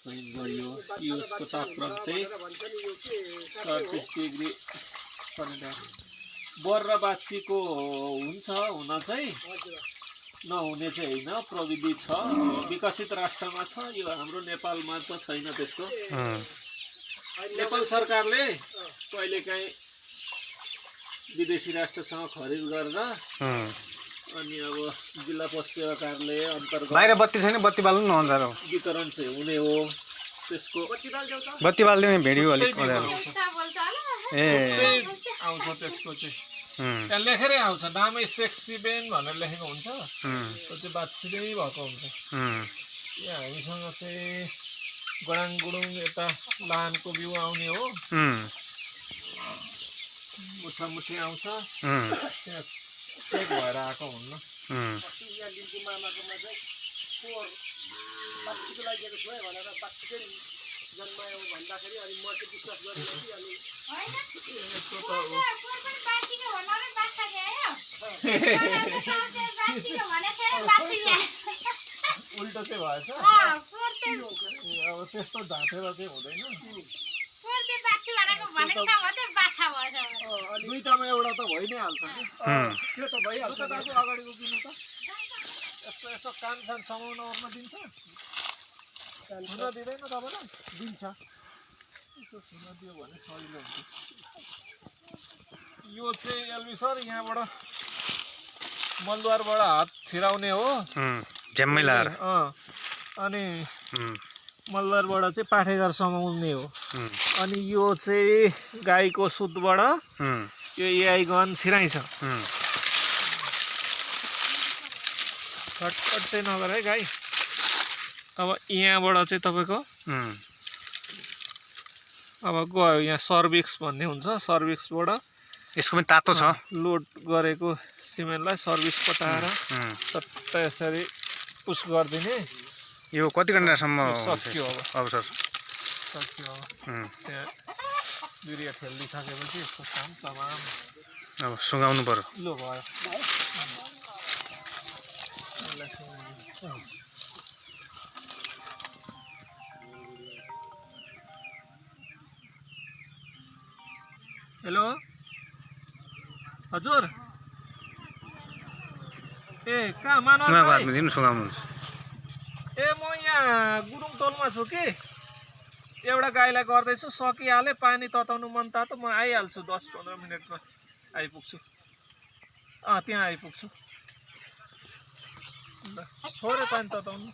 चयन गरियो। यसको तापक्रम चाहिँ 38 डिग्री फरेनहाइट। बर र बाछीको हुन्छ हुन चाहिँ नहुने चाहिँ होइन, प्रविधि छ, विकसित राष्ट्रमा छ। यो हाम्रो नेपालमा त छैन त्यस्तो। नेपाल सरकारले कहिलेकाहीँ विदेशी राष्ट्रसँग खरिद गरेर अनि अब जिल्ला पशु सेवा कार्यालय अन्तर्गत बाहिर बत्ती छैन, बत्ती बाल्नु न अन्त वितरण चाहिँ हुने हो। त्यसको बत्ती बाल्दिने भिडियो अलिक ए आउँछ त्यसको चाहिँ त्यहाँ लेखेरै आउँछ, नामै सेक्सी बेन भनेर लेखेको हुन्छ। त्यो चाहिँ बाछिँदै भएको हुन्छ। यहाँ हामीसँग चाहिँ गडाङ गुडुङ यता लानको बिउ आउने हो, मुठामुठी आउँछ। त्यहाँ चेक भएर आएको हुन्न। उल्टो चाहिँ भएछ। अब त्यस्तो झाँटेर चाहिँ हुँदैन। दुईटामा एउटा त भइ नै हाल्छ नि। त्यो त भइहाल्छ। दाजु अगाडि उभिनु त। यस्तो यसो कान सान समाउन ओर्न दिन्छ? हुन दिँदैन तपाईँलाई? दिन्छ। यसो हुन दियो भने सजिलो हुन्छ। यो चाहिँ एलबी सर यहाँबाट मलद्वारबाट हात छिराउने हो, झ्याम्मै लाएर। अनि मलद्वारबाट चाहिँ पाठेघर समाउने हो। अनि यो चाहिँ गाईको सुतबाट यो एआई गन छिराइन्छ। छटपट चाहिँ नगर है गाई। अब यहाँबाट चाहिँ तपाईँको अब गयो यहाँ सर्भिक्स भन्ने हुन्छ। सर्भिक्सबाट यसको पनि तातो छ। लोड गरेको सिमेन्टलाई सर्भिस पठाएर सट्ट यसरी पुस गरिदिने। यो कति घन्टासम्म सक्यो अब सर? सक्यो अब। त्यहाँ बिरिया ठेलिदिइसकेपछि यसको काम तमाम अब सुँगाउनु पर्यो। लो भयो। हेलो हजुर। ए कहाँ मानव भाइ? सुँगाउनुहुन्छ? ए म यहाँ गुरुङ टोलमा छु कि। एउटा गाईलाई गर्दैछु, सकिहालेँ। पानी तताउनु मन तातो, म आइहाल्छु 10-15 मिनटमा आइपुग्छु। त्यहाँ आइपुग्छु। थोरै पानी तताउनु,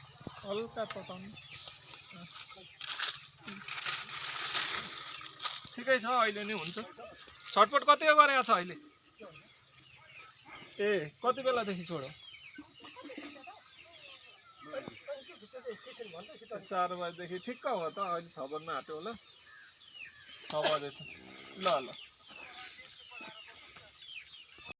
हल्का तताउनु। ठिकै छ, अहिले नै हुन्छ। छटपट कति गरेको छ अहिले? ए कति बेलादेखि छोड्यो? 4 बजेदेखि ठिक्क हो त। अहिले 6 बज्न आँट्यो होला। 6 बजेछ। ल ल।